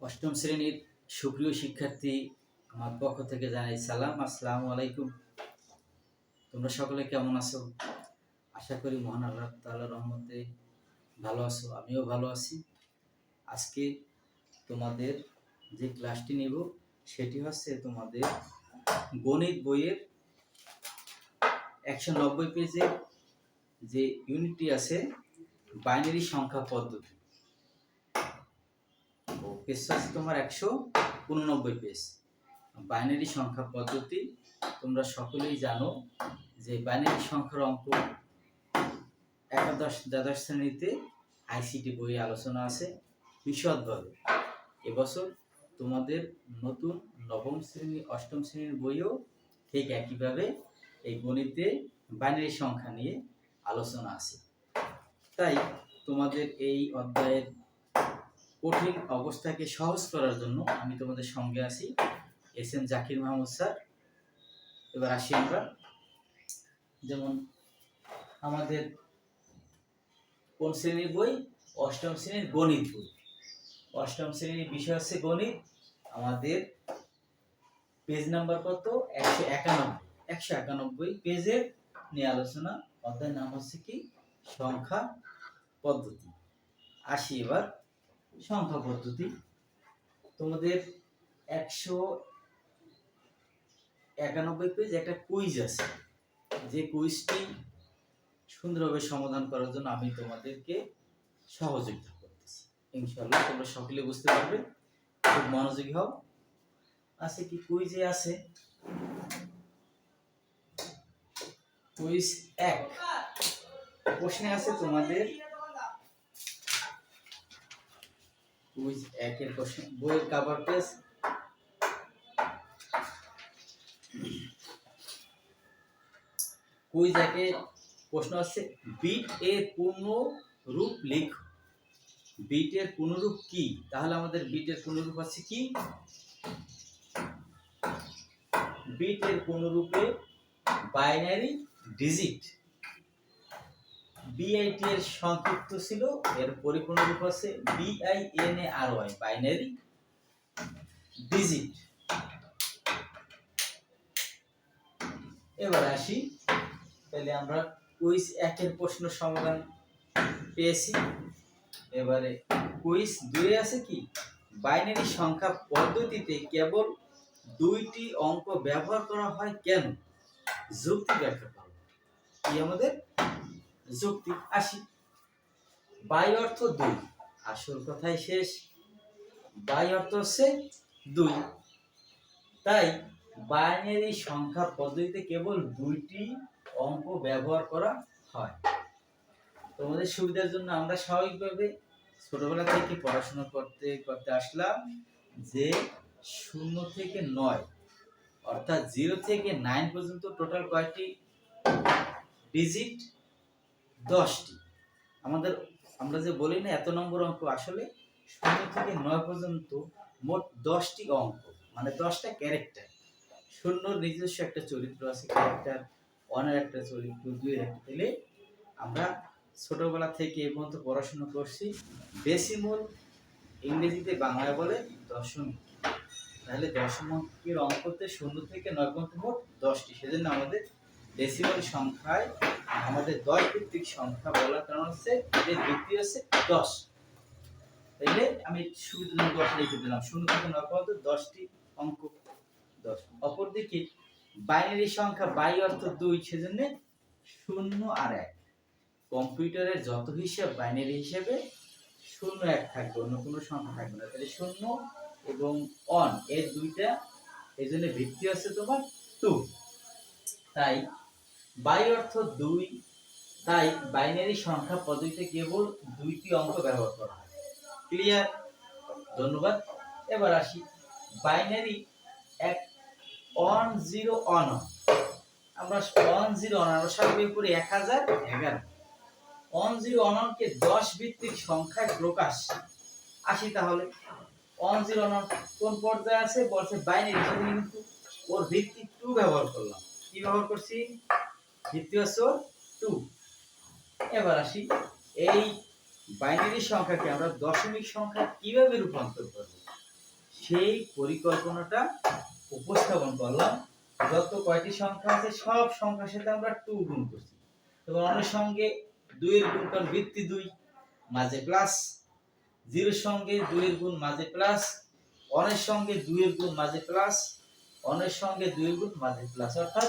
অষ্টম শ্রেণীর সুপ্রিয় শিক্ষার্থী, আমার পক্ষ থেকে জানাই সালাম, আসসালামু আলাইকুম। তোমরা সকলে কেমন আছো? আশা করি মহান আল্লাহ তাআলার রহমতে ভালো আছো, আমিও ভালো আছি। আজকে তোমাদের যে ক্লাসটি নেব সেটি হচ্ছে তোমাদের গণিত বইয়ের 190 পেজের যে ইউনিটটি আছে বাইনারি সংখ্যা পদ্ধতি। পেজ আছে তোমার 189 পেজ। বাইনারি সংখ্যা পদ্ধতি তোমরা সকলেই জানো যে বাইনারি সংখ্যার অঙ্ক একাদশ দ্বাদশ শ্রেণীতে আইসিটি বইয়ে আলোচনা আছে বিশদভাবে। এবছর তোমাদের নতুন নবম শ্রেণী অষ্টম শ্রেণীর বইও ঠিক একইভাবে এই গণিতে বাইনারি সংখ্যা নিয়ে আলোচনা আছে। তাই তোমাদের এই অধ্যায়ের কঠিন অবস্থাকে সহজ করার জন্য আমি তোমাদের সঙ্গে আছি, এস.এম. জাকির মাহমুদ স্যার। এবার আসি আমরা, যেমন আমাদের কোন শ্রেণীর বই? অষ্টম শ্রেণীর গণিত বই। অষ্টম শ্রেণীর বিষয় হচ্ছে গণিত। আমাদের পেজ নাম্বার কত? 191 পেজের নিয়ে আলোচনা। অধ্যায়ের নাম হচ্ছে কি? সংখ্যা পদ্ধতি। আসি এবার সংখ্যা পদ্ধতি। তোমাদের 191 পেজ একটা কুইজ আছে, যে কুইজটি সুন্দরভাবে সমাধান করার জন্য আমি তোমাদেরকে সহযোগিতা করতেছি। ইনশাআল্লাহ তোমরা সকলে বুঝতে পারবে, খুব মনোযোগী হও। আছে কি কুইজে? আছে কুইজ 1 প্রশ্নে আছে তোমাদের কুইজ 1 এর প্রশ্ন, বইয়ের কভার পেজ কুইজ 1 এ প্রশ্ন আছে বিট এর পূর্ণ রূপ লেখো। বিট এর পূর্ণরূপ কি? তাহলে আমাদের বিট এর পূর্ণরূপ আছে কি? বিট এর পূর্ণরূপে বাইনারি ডিজিট। বিআইটি এর সংক্ষিপ্ত ছিল, এর পরিপূর্ণ রূপ আছে BINARY, বাইনারি ডিজিট। এবার আসি, তাহলে আমরা কুইজ 1 এর প্রশ্ন সমাধান পেয়েছি। এবারে কুইজ 2 এ আছে কি? বাইনারি সংখ্যা পদ্ধতিতে কেবল 2টি অঙ্ক ব্যবহার করা হয় কেন? যুক্তি ব্যাখ্যা করো। কি আমাদের যুক্তি? আসি, বাই অর্থ 2, আসল কথাই শেষ। বাই অর্থ হচ্ছে 2, তাই বাইনারি সংখ্যা পদ্ধতিতে কেবল 2টি অঙ্ক ব্যবহার করা হয়। তোমাদের সুবিধার জন্য আমরা স্বাভাবিকভাবে ছোটবেলা থেকে পড়াশোনা করতে করতে আসলাম যে 0 থেকে 9 অর্থাৎ 0 থেকে 9 পর্যন্ত টোটাল কয়টি ডিজিট? 10টি। আমরা যে বলি না এত নম্বর অঙ্ক, আসলে 0 থেকে 9 পর্যন্ত মোট 10টি অঙ্ক, মানে 10টা ক্যারেক্টার। 0 নিজস্ব একটা চরিত্র আছে, ক্যারেক্টার 1 এর একটা চরিত্র, 2 এর একটা। তাহলে আমরা ছোটবেলা থেকে এই পর্যন্ত পড়াশোনা করছি ডেসিমল, ইংরেজিতে বাংলায় বলে দশমিক। তাহলে দশমিকের অঙ্কতে 0 থেকে 9 পর্যন্ত মোট 10টি। সেজন্য আমাদের ডেসিমাল সংখ্যায় আমাদের 10 ভিত্তিক সংখ্যা বলার কারণ হচ্ছে এর ভিত্তি হচ্ছে 10। তাইলে আমি সুবিধাজনক 10 লিখে দিলাম। 0 থেকে 9 পর্যন্ত 10টি অঙ্ক 10। অপরদিকে বাইনারি সংখ্যা, বাই অর্থ 2, সেজন্য 0 আর 1। কম্পিউটারের যত হিসাব বাইনারি হিসাবে 0 1 থাকবে, অন্য কোনো সংখ্যা থাকবে না। তাহলে 0 এবং 1 এর দুইটা, এজন্য ভিত্তি আছে তোমার 2। তাই বাই অর্থ 2, তাই বাইনারি সংখ্যা পদ্ধতিতে কেবল 2টি অঙ্ক ব্যবহার করা হয়। ক্লিয়ার? ধন্যবাদ। এবার আসি বাইনারি 1011। আমরা 1011 আমরা সবাই করে 1011। 1011 কে 10 ভিত্তিক সংখ্যায় প্রকাশ। আসি তাহলে 1011 কোন পর্যায়ে আছে? বলছে বাইনারি, সেখানে কিন্তু ওর ভিত্তি 2 ব্যবহার করলাম। কি ব্যবহার করছি? ভিত্তি হচ্ছে 2। এবার আসি, এই বাইনারি সংখ্যাকে আমরা দশমিক সংখ্যা কিভাবে রূপান্তর করব? সেই পরিকল্পনাটা উপস্থাপন করলাম। যত কয়টি সংখ্যা আছে সব সংখ্যার সাথে আমরা 2 গুণ করছি। এবং অনের সঙ্গে 2 এর গুণ কারণ ভিত্তি 2 মাঝে প্লাস, 0 এর সঙ্গে 2 এর গুণ মাঝে প্লাস, অনের সঙ্গে 2 এর গুণ মাঝে প্লাস, অনের সঙ্গে 2 এর গুণ মাঝে প্লাস, অর্থাৎ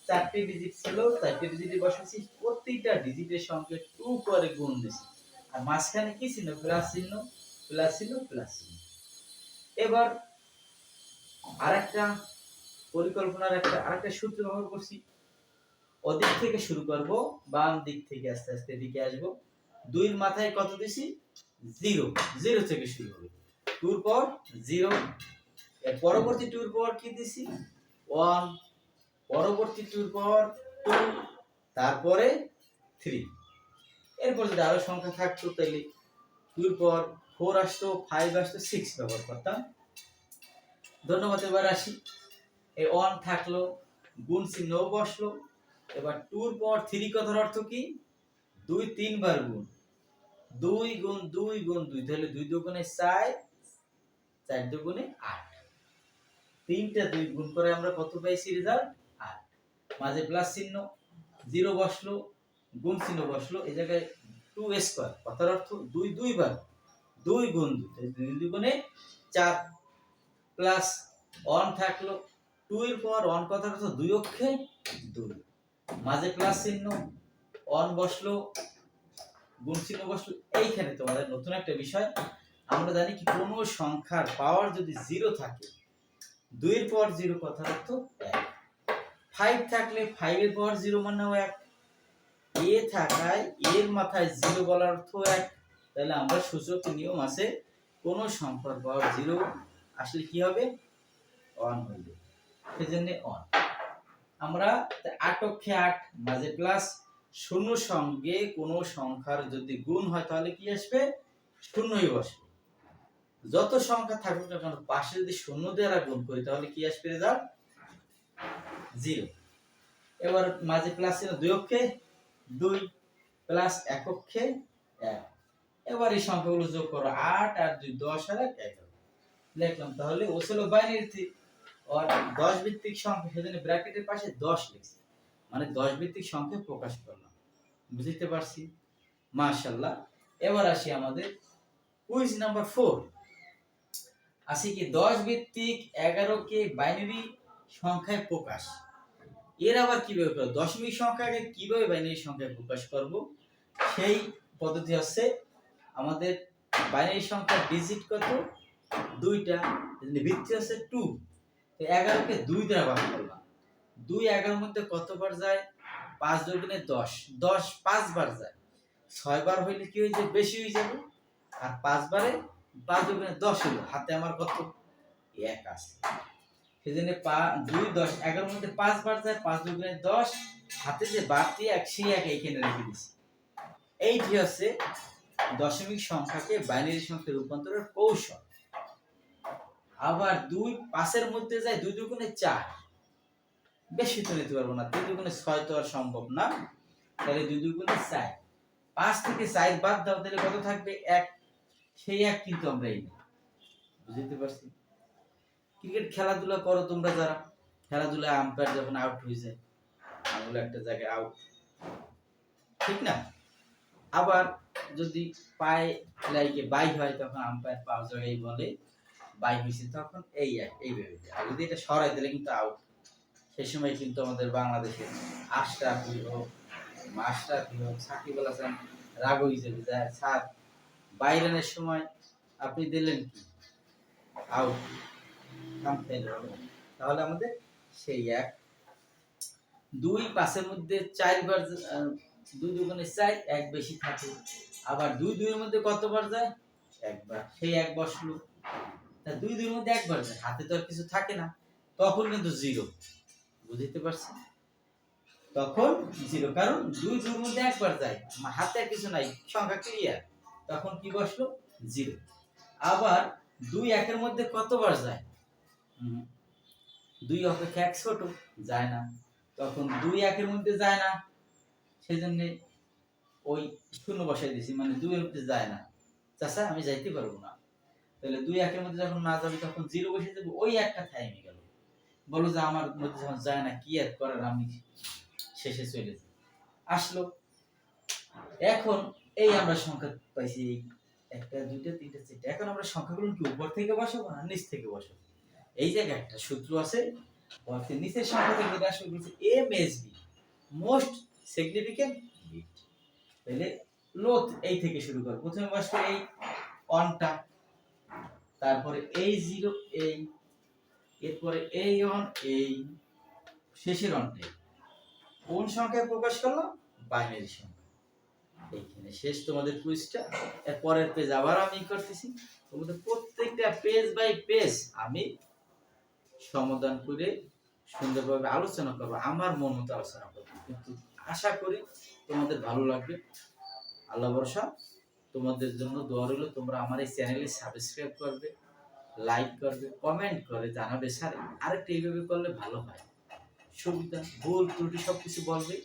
4টি ডিজিট ছিল, 4টি ডিজিটে বসাচ্ছি, প্রত্যেকটা ডিজিটের সঙ্গে 2 করে গুণ দিছি। আর মাঝখানে কি ছিল? প্লাস চিহ্ন, প্লাস ছিল, প্লাস চিহ্ন। এবার আরেকটা পরিকল্পনার আরেকটা সূত্র ব্যবহার করছি। ওদিক থেকে শুরু করব, বাম দিক থেকে আস্তে আস্তে এদিকে আসব। 2 এর মাথায় কত দিছি? 0, 0 থেকে শুরু হবে। 2 এর পর 0, এর পরবর্তী 2 এর পর কি দিছি? 1, পরবর্তী 2 এর পর 2, তারপরে 3। এরপর যদি আরো সংখ্যা থাকতো তাহলে 2 এর পর 4 আসতো, 5 আসতো, 6 ব্যবহার করতাম। ধন্যবাদ। এবার আসি, এই 1 থাকলো, গুণ চিহ্ন বসলো। এবার 2 এর পর 3 কথার অর্থ কি? 2 3 বার গুণ, 2 গুণ 2 গুণ 2, তাহলে 2 দুগুণে 4, 4 দুগুণে 8। তিনটা 2 গুণ করে আমরা কত পাইছি? রেজাল্ট 8। মাঝে প্লাস চিহ্ন, 0 বসলো, গুণ চিহ্ন বসলো, এই জায়গায় 2 স্কয়ার কথার অর্থ 2 2 বার, 2 গুণ 2, তাহলে 2 দুগুণে 4, প্লাস 1 থাকলো, 2 এর পর 1 কথার অর্থ 2 অক্ষে 2, মাঝে প্লাস চিহ্ন, 1 বসলো, গুণ চিহ্ন বসলো। এইখানে তোমাদের নতুন একটা বিষয়, আমরা জানি কি কোন সংখ্যার পাওয়ার যদি 0 থাকে, 2 এর পর 0 কথার অর্থ 1, 5 থাকলে 5 এর পর 0 মানেও 1, এ থাকায় এর মাথায় 0 বলার অর্থ 1। তাহলে আমরা সূচক নিয়ম আছে, কোন সংখ্যার পাওয়ার 0 আসলে কি হবে? 1 হইবে, সেজন্য 1। আমরা 8 অক্ষে 8, মাঝে প্লাস, শূন্য সঙ্গে কোন সংখ্যার যদি গুণ হয় তাহলে কি আসবে? শূন্যই বসবে। যত সংখ্যা থাকুক না কেন পাশে যদি শূন্য দ্বারা গুণ করি তাহলে কি আসবে? রেজাল্ট 0। এবার মাঝে প্লাস ছিল 2 অক্ষে 2, প্লাস 1 অক্ষে 1। এবার এই সংখ্যাগুলো যোগ করো, 8 আর 2 10 আর 1 11 লিখলাম। তাহলে ও ছিল বাইনারি আর 10 ভিত্তিক সংখ্যা, সেজন্য ব্র্যাকেটের পাশে 10 লিখছি, মানে 10 ভিত্তিক সংখ্যা প্রকাশ করলাম। বুঝতে পারছি? মাশাআল্লাহ। এবার আসি আমাদের কুইজ নাম্বার 4। আসি কি 10 ভিত্তিক 11 কে বাইনারি সংখ্যায় প্রকাশ। এর আবার কিভাবে করব? দশমিক সংখ্যাকে কিভাবে বাইনারি সংখ্যায় প্রকাশ করব? সেই পদ্ধতি হচ্ছে, আমাদের বাইনারি সংখ্যার ডিজিট কত? 2টা, ভিত্তি হচ্ছে 2, তো 11 কে 2 দ্বারা ভাগ করলাম। 2 11 এর মধ্যে কতবার যায়? 5 দুগুণে 10, 10 5 বার যায়। 6 বার হইলে কি হয়ে যাবে? বেশি হয়ে যাবে। আর 5 বারে 5 দুগুণে 10 হলো, হাতে আমার কত? 1 আছে। সেজন্য 2 10 11 এর মধ্যে 5 বার যায়, 5 দুগুণে 10, হাতে যে বাড়তি 1 সেই 1 এইখানে রেখে দিছি। এইটি হচ্ছে দশমিক সংখ্যাকে বাইনারি সংখ্যায় রূপান্তরের কৌশল। আবার 2 5 এর মধ্যে যায় 2 দুগুণে 4, বেশি তো নিতে পারবো না, 2 দুগুণে 6 তো আর সম্ভব না, তাহলে 2 দুগুণে 4, 5 থেকে 4 বাদ দাও, তাহলে কত থাকবে? 1, সেই 1 কিন্তু আমরা এই বুঝতে পারছি। ক্রিকেট খেলাধুলা করো তোমরা যারা, খেলাধুলায় আম্পায়ার যখন আউট হয়ে যায়, আঙুল একটা জায়গায় আউট, ঠিক না? আবার যদি পায়ে লাইকে বাই হয় তখন আম্পায়ার পাওয়ার জায়গায় বলে বাই হয়েছে, তখন এইভাবে, আর যদি এটা সরাই দিলে কিন্তু আউট। সেই সময় কিন্তু আমাদের বাংলাদেশে আশরাফি হোক, মাশরাফি হোক, সাকিব আল হাসান রাগ হয়ে যাবে, যায় স্যার বাইরানের সময় আপনি দিলেন কি আউট, তাহলে আমাদের সেই 1 2 5 এর মধ্যে 4 বার, 2 দুগুণে 4, 1 বেশি থাকে। আবার 2 2 এর মধ্যে কতবার যায়? 1 বার, সেই 1 বসলো। তা 2 2 এর মধ্যে 1 বার যায়, হাতে তো আর কিছু থাকে না, তখন কিন্তু 0। বুঝতে পারছেন? তখন 0, কারণ 2 2 এর মধ্যে 1 বার যায়, হাতে আর কিছু নাই, সংখ্যা ক্লিয়ার, তখন কি বসলো? 0। আবার 2 1 এর মধ্যে কতবার যায়? 2 অপেক্ষা 1 ছোট, যায় না, তখন 2 1 এর মধ্যে যায় না, সেজন্য ওই শূন্য বসাই দিয়েছি, মানে 2 এর মধ্যে যায় না, চাচা আমি যাইতে পারবো না। তাহলে 2 1 এর মধ্যে যখন না যাবে তখন 0 বসে যাবে, ওই একটা থাইমে গেল। বলো যে আমার মধ্যে যখন যায় না, কি আর করার, আমি শেষে চলে যাই। আসলো। এখন এই আমরা সংখ্যা পাইছি 1 2 3 4। এখন আমরা সংখ্যাগুলো কি উপর থেকে বসাবো না নিচ থেকে বসাবো? এই জায়গায় একটা সূত্র আছে, অর্থাৎ নিচের সংখ্যা থেকে যেটা আসবে বলছে এমএসবি, মোস্ট সিগনিফিকেন্ট বিট। তাহলে লোথ এই থেকে শুরু করো। প্রথমে বসবে এই অনটা, তারপরে এই 0 এই, এরপরে এই অন এই, শেষের অনটা। কোন সংখ্যায় প্রকাশ করলাম? বাইনারি সংখ্যা। এইখানে শেষ তোমাদের কুইজটা। এর পরের পেজ আবার আমি করতেছি, তোমাদের প্রত্যেকটা পেজ বাই পেজ আমি সমাধান করে সুন্দরভাবে আলোচনা করব, আমার মন মতো আলোচনা করব। কিন্তু আশা করি তোমাদের ভালো লাগবে। আল্লাহ ভরসা, তোমাদের জন্য দোয়া রইল। তোমরা আমার এই চ্যানেলে সাবস্ক্রাইব করবে, লাইক করবে, কমেন্ট করে জানাবে স্যার আরেকটা এইভাবে করলে ভালো হয়, সুবিধা ভুল ত্রুটি সবকিছু বলবে।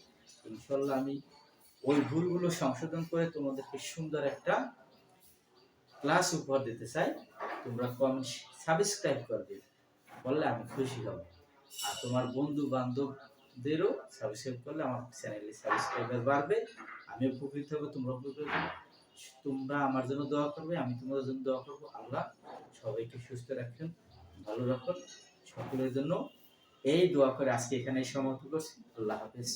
ইনশাল্লাহ আমি ওই ভুলগুলো সংশোধন করে তোমাদেরকে সুন্দর একটা ক্লাস উপহার দিতে চাই। তোমরা কমেন্ট সাবস্ক্রাইব করবে, বললে আমি খুশি হব। আর তোমার বন্ধু বান্ধবদেরও সাবস্ক্রাইব করলে আমার চ্যানেলে সাবস্ক্রাইবার বাড়বে, আমি উপকৃত হব, তোমরা উপকৃত হবে। তোমরা আমার জন্য দোয়া করবে, আমি তোমাদের জন্য দোয়া করবো। আল্লাহ সবাইকে সুস্থ রাখুন, ভালো রাখুন, সকলের জন্য এই দোয়া করে আজকে এখানে সমাপ্ত করছি। আল্লাহ হাফেজ।